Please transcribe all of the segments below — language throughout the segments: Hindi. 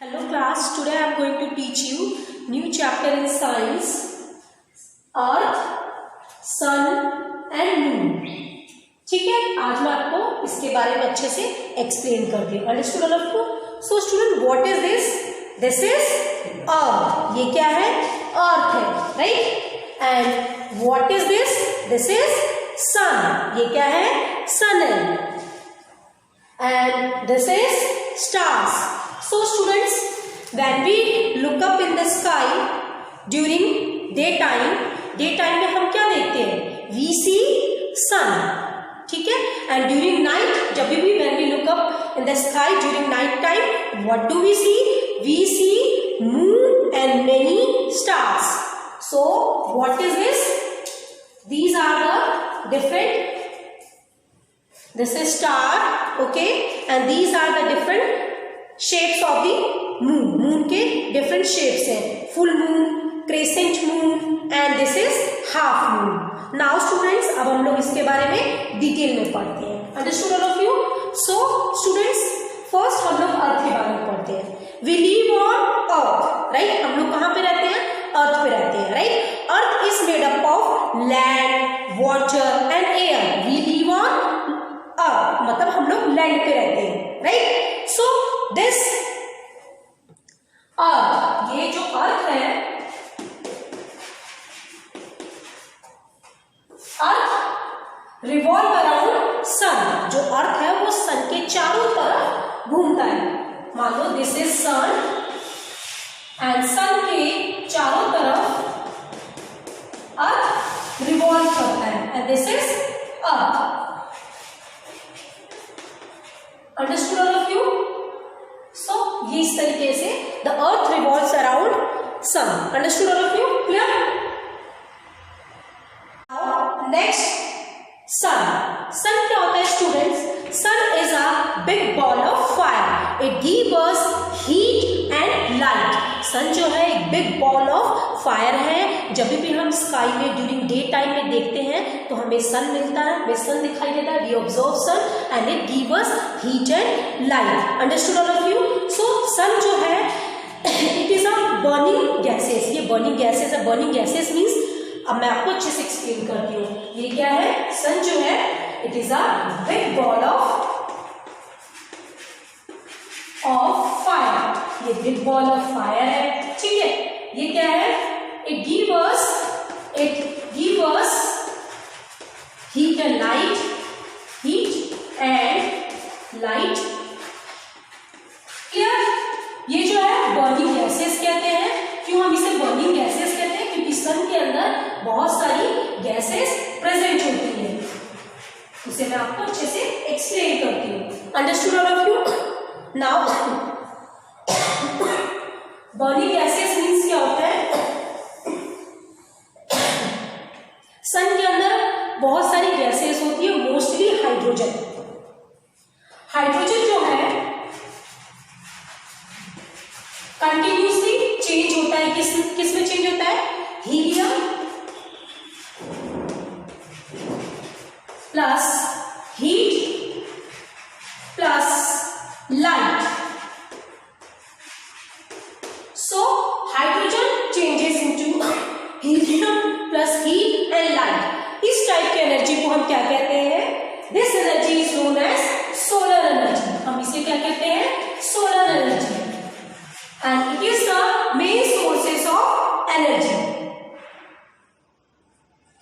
Hello class, today I am going to teach you new chapter in science, Earth, Sun and Moon. ठीक है, आज मैं आपको इसके बारे में अच्छे से एक्सप्लेन करती हूँ. Understood all of you? So student, what is this? This is earth. ये क्या है? अर्थ है, right? And what is this? This is sun. ये क्या है? सन है. And this is stars. So students, when we look up in the sky during daytime में हम क्या देखते हैं? We see sun, ठीक है? And during night, जब भी when we look up in the sky during night time, what do we see? We see moon and many stars. So what is this? These are the different. This is star, okay? And these are the different shapes of the moon. Moon के डिफरेंट शेप्स हैं. Full moon, crescent moon and this is half moon. Now students, अब हम लोग इसके बारे में डिटेल में पढ़ते हैं. Understood all of you? So students, first हम लोग अर्थ के बारे में पढ़ते हैं. We live on earth, right? हम लोग कहाँ पे रहते हैं? अर्थ पे रहते हैं, right? Earth is made up of land, water and air. We live on earth, मतलब हम लोग लैंड पे रहते हैं, राइट? सो दिस अर्थ, ये जो अर्थ है, अर्थ रिवॉल्व अराउंड सन. जो अर्थ है वो सन के चारों तरफ घूमता है. मान लो this is sun and sun के चारों तरफ अर्थ रिवॉल्व करता है and this is earth. Understood all of you? So ये इस तरीके से the earth revolves around sun. Understood all of you? Clear? Next, sun. Sun क्या होता है students? Sun is a big ball of fire. It gives us heat and light. Sun जो है एक बिग बॉल ऑफ फायर है. जब भी हम स्काई में ड्यूरिंग डे टाइम में देखते हैं तो हमें सन मिलता है, हमें सन दिखाई देता है. We observe sun and it gives us heat and light. Understood all of you? So sun जो है it is a burning gases. ये बर्निंग गैसेस है. बर्निंग गैसेस मीन्स, अब मैं आपको अच्छे से एक्सप्लेन करती हूँ. ये क्या है? सन जो है it is a big ball of fire. ये बिग बॉल ऑफ फायर है, ठीक है? ये क्या है? It gives heat and light. Heat and light. Clear? ये जो है बर्निंग गैसेस कहते हैं. क्यों हम इसे बर्निंग गैसेस कहते हैं? क्योंकि सन के अंदर बहुत सारी गैसेस प्रेजेंट होती है. उसे मैं आपको अच्छे से एक्सप्लेन करती हूँ. Understood all of you? Now burning gases means क्या होता है? सन के अंदर बहुत सारी गैसेस होती है, मोस्टली हाइड्रोजन. हाइड्रोजन जो है कंटिन्यूसली चेंज होता है. किस में चेंज होता है? Helium plus heat plus light. So hydrogen changes into helium plus heat and light. इस टाइप की एनर्जी को हम क्या कहते हैं? This energy is known as solar energy. हम इसे क्या कहते हैं? Solar energy. And it is the main sources of energy.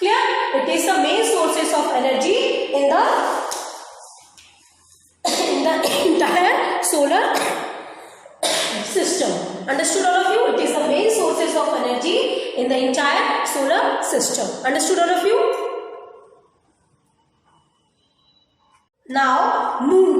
Clear? It is the main sources of energy in the entire solar system. Understood all of you? It is the main sources of energy in the entire solar system. Understood all of you? Now moon.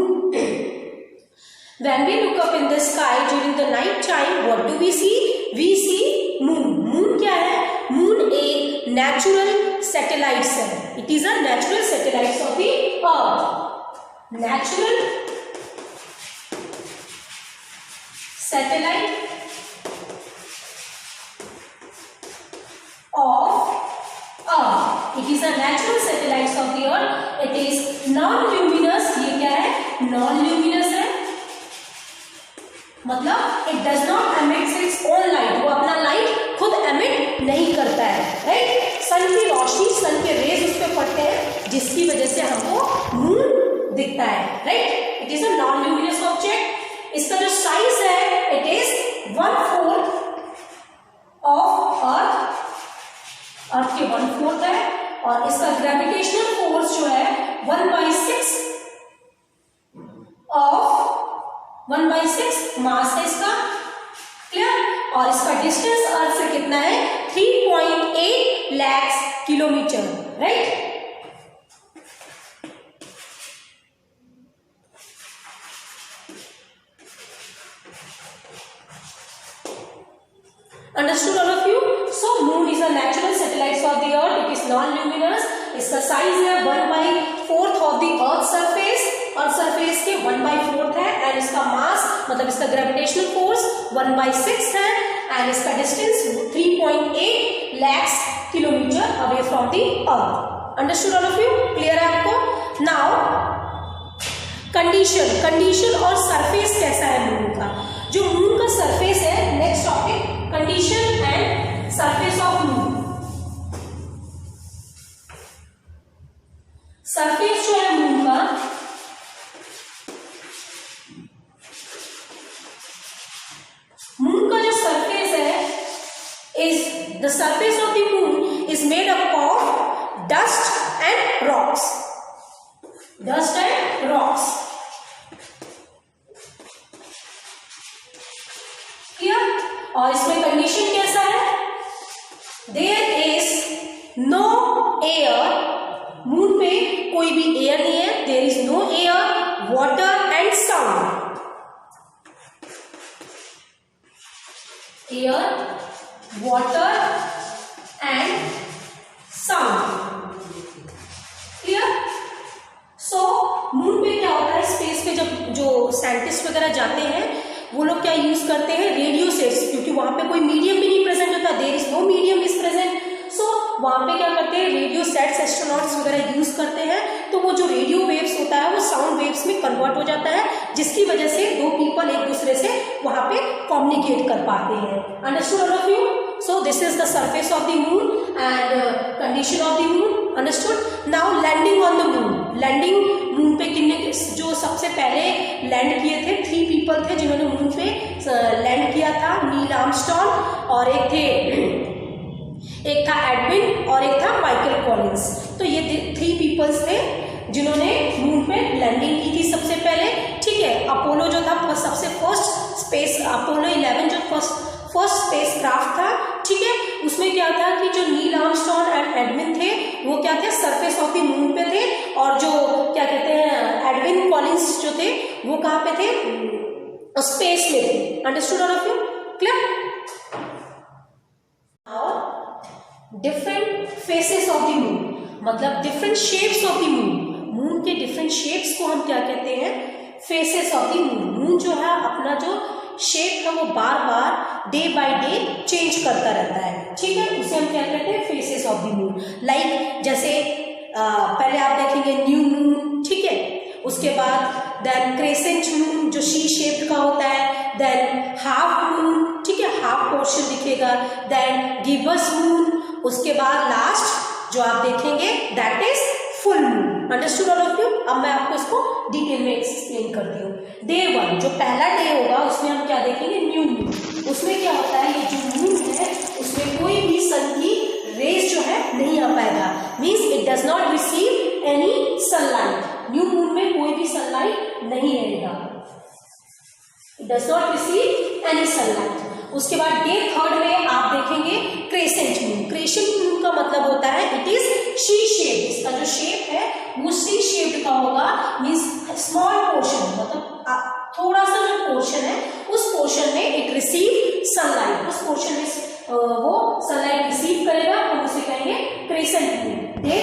When we look up in the sky during the night time, what do we see? We see moon. Moon क्या है? Moon एक natural satellites है. It is a natural satellites of the earth. Natural satellite of earth. It is a natural satellites of the earth. It is non-luminous. ये क्या है? Non-luminous है. मतलब it does not emits its own light, वो अपना लाइट खुद एमिट नहीं करता है, राइट। सन की रोशनी, सन के रेज उस पर पड़ते हैं, जिसकी वजह से हमको मून दिखता है, right. It is a non luminous object. इसका जो साइज है इट इज 1/4 ऑफ अर्थ के 1/4 है, और इसका ग्रेविटेशनल फोर्स जो है 1/6 ऑफ 1/6 मास है इसका, क्लियर। और इसका डिस्टेंस अर्थ से कितना है 3.8 lakh kilometre, right. Understood all of you? So moon is a natural satellite of the earth. It is non-luminous. इसका साइज है 1/4 of the earth surface, earth surface के 1/4 है, एंड इसका मास मतलब इसका ग्रेविटेशनल फोर्स 1/6 है, एंड इसका distance 3.8 lakh kilometre away from the earth. Understood all of you? Clear है आपको? नाउ कंडीशन और सरफेस कैसा है मून का। जो मून का सरफेस है, next topic, condition and surface of moon. Surface जो है मून का, मून का जो सरफेस है is the surface of the moon is made up of dust and rocks, dust and rocks, clear. और इसमें कंडीशन कैसा है, there is no air, moon पे कोई भी एयर नहीं है, there is no air, water and sound, air, water and sound, clear. So moon पे क्या होता है, स्पेस पे जब जो साइंटिस्ट वगैरह जाते हैं वो लोग क्या यूज करते हैं, रेडियो सेट्स, क्योंकि वहां पे कोई मीडियम भी नहीं प्रेजेंट होता, there is no medium is present. So वहां पे क्या करते हैं, रेडियो सेट्स एस्ट्रोनॉट्स वगैरह यूज करते हैं, तो वो जो रेडियो वेव्स होता है वो साउंड वेव्स में कन्वर्ट हो जाता है, जिसकी वजह से दो पीपल एक दूसरे से वहां पे कम्युनिकेट कर पाते हैं। Understood all of you? So this is the surface of the moon and condition of the moon. Understood? Now landing on the moon. Landing moon पे कितने, जो सबसे पहले लैंड किए थे, 3 पीपल थे जिन्होंने मून पे लैंड किया था, नील आर्मस्ट्रॉन्ग, और एक था एडविन और एक था माइकल कॉलिंस। तो ये 3 पीपल्स थे जिन्होंने मून पे लैंडिंग की थी सबसे पहले, ठीक है। अपोलो जो था सबसे फर्स्ट स्पेस, अपोलो 11 जो फर्स्ट स्पेस क्राफ्ट था, ठीक है, उसमें क्या था कि जो नील आर्मस्ट्रॉन्ग एंड एडविन थे वो क्या थे, सरफेस ऑफ द मून पे थे, और जो क्या कहते हैं एडविन कॉलिंस जो थे वो कहाँ पे थे, स्पेस में थे। Understood all of you? Clear. Different faces of the moon, मतलब different shapes of the moon. Moon के डिफरेंट शेप्स को हम क्या कहते हैं, faces of the moon. Moon जो है अपना जो शेप है वो बार बार डे बाय डे चेंज करता रहता है, ठीक है, उसे हम क्या कहते हैं, faces of the moon. Like जैसे पहले आप देखेंगे न्यू मून, ठीक है, उसके बाद देन क्रेसेंट मून जो सी शेप्ड का होता है, देन हाफ मून, ठीक है, हाफ पोर्शन दिखेगा, देन गिबस मून, उसके बाद लास्ट जो आप देखेंगे that is full moon. Understood all of you? अब मैं आपको इसको डिटेल में एक्सप्लेन करती हूँ। डे 1 जो पहला डे होगा उसमें हम क्या देखेंगे, न्यू मून। उसमें क्या होता है, ये जो मून है उसमें कोई भी सन की रेज जो है नहीं आ पाएगा, means it does not receive any sunlight. New moon में कोई भी सनलाइट नहीं रहेगा, it does not receive any sunlight. उसके बाद डे 3 में आप देखेंगे क्रेसेंट मून। क्रेसेंट मून का मतलब होता है इट इज सी शेप, इसका जो शेप है वो सी शेप्ड का होगा, मीन्स स्मॉल पोर्शन, मतलब थोड़ा सा जो पोर्शन है उस पोर्शन में इट रिसीव सनलाइट, उस पोर्शन में वो सनलाइट रिसीव करेगा, हम उसे कहेंगे क्रेसेंट मून। डे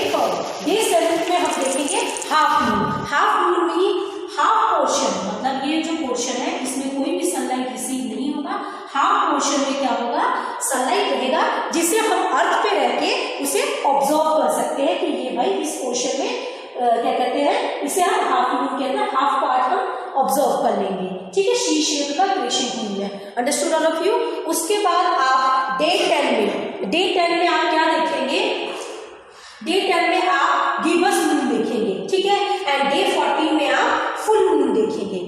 7 में हम देखेंगे half moon. Half moon mean half portion, मतलब ये जो पोर्शन है इसमें कोई भी सनलाइट रिसीव नहीं होगा, हाफ पोर्शन में क्या होगा, सनलाइट रहेगा, जिसे हम अर्थ पे रह के उसे ऑब्जर्व कर सकते हैं कि ये भाई इस पोर्शन में क्या कहते हैं, इसे हम हाफ मून कहते हैं, हाफ पार्ट हम ऑब्जर्व कर लेंगे। ठीक है, सी शेप का क्रिएशन हुई है। Understood all of you. उसके बाद आप डे 10 में आप क्या देखेंगे, डे 10 में आप गिबस मून देखेंगे, ठीक है, एंड डे 14 में आप फुल मून देखेंगे।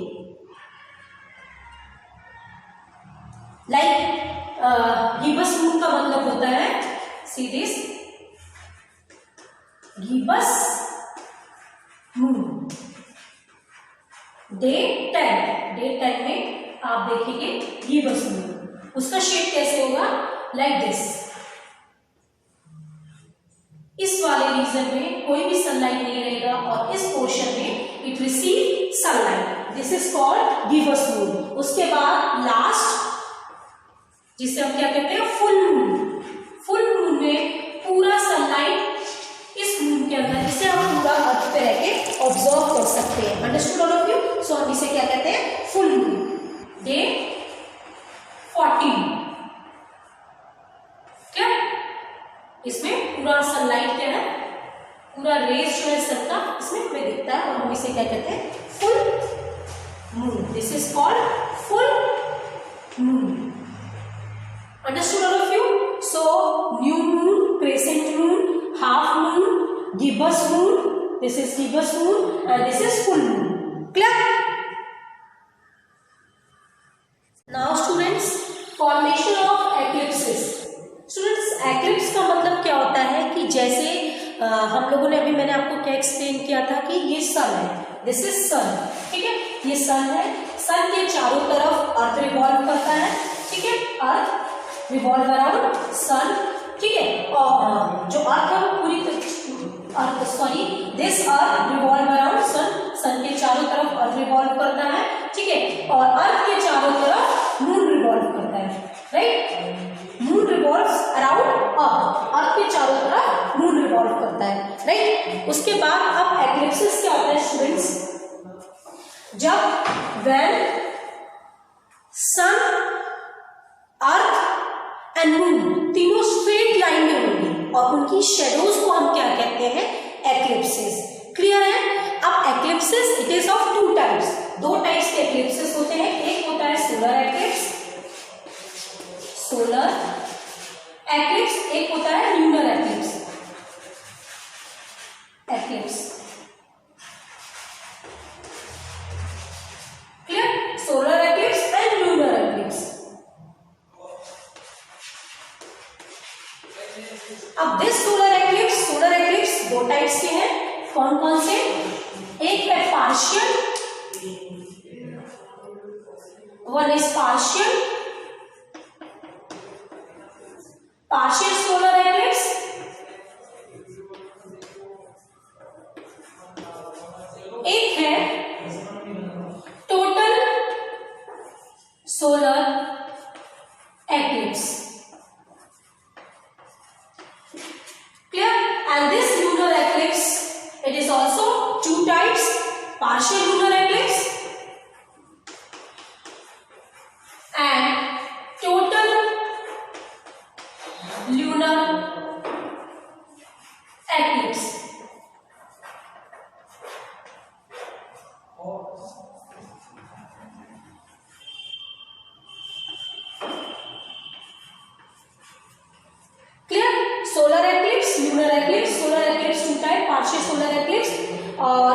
लाइक गिबस मून का मतलब होता है, see this, Gibbs moon day 10 में आप देखेंगे गिबस मून। उसका शेप कैसे होगा, लाइक दिस। इस वाले रीजन में कोई भी सनलाइट नहीं रहेगा और इस पोर्शन में it receive sunlight, this is called gibbous moon. उसके बाद लास्ट, जिसे हम क्या कहते हैं, फुल मून। फुल मून में पूरा सनलाइट इस मून के अंदर, जिसे हम पूरा अर्थ पे रह के ऑब्जर्व कर सकते हैं। Understood all of you. So हम इसे क्या कहते हैं, फुल मून डे 14। क्या इसमें पूरा सनलाइट क्या है, पूरा रेज जो है सन का इसमें हमें दिखता है और हम इसे क्या कहते हैं, full moon. This is called full moon. Understood all of you? So new moon, crescent moon, half moon, gibbous moon. This is gibbous moon and this is full moon. Clear? Now students, formation of eclipses. Students, eclipse का मतलब क्या होता है कि जैसे हम लोगों ने अभी, मैंने आपको क्या एक्सप्लेन किया था कि ये सन है, दिस इज सन, ठीक है, ये सन है, सन के चारों तरफ अर्थ रिवॉल्व करता है, ठीक है, अर्थ रिवॉल्व अराउंड सन, ठीक है, और जो अर्थ है वो पूरी earth, sorry, this earth revolve around sun, sun के चारों तरफ अर्थ रिवॉल्व करता है, ठीक है, और अर्थ के चारों तरफ मून रिवॉल्व करता है, राइट, मून रिवॉल्व्स अराउंड अर्थ, अर्थ के चारों तरफ मून रिवॉल्व करता है, राइट। उसके बाद अब एक्लिप्सिस क्या होता है स्टूडेंट्स, जब when sun, earth and moon तीनों स्ट्रेट लाइन में होंगे और उनकी शेडोज को हम क्या कहते हैं, एक्लिप्सिस। क्लियर है? अब eclipses it is of 2 types, 2 types के एक्लिप्सिस होते हैं। एक होता है सोलर एक्लिप्स, एक होता है lunar eclipse. Clear? Solar eclipse and lunar eclipse. अब दिस सोलर एक्लिप्स 2 टाइप्स के हैं। कौन कौन से? एक है partial, one is partial solar eclipse, एक है total solar eclipse. Clear? And this lunar eclipse, it is also 2 types, partial lunar eclipse and total lunar eclipse. Clear? Solar eclipse, lunar eclipse, solar eclipse 2 type, partial solar eclipse और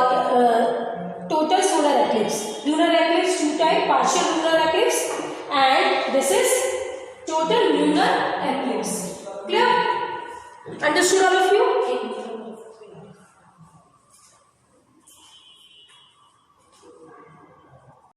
total solar eclipse. Lunar eclipse 2 type, partial lunar eclipse and this is total lunar eclipse. Clear? Understood all of you?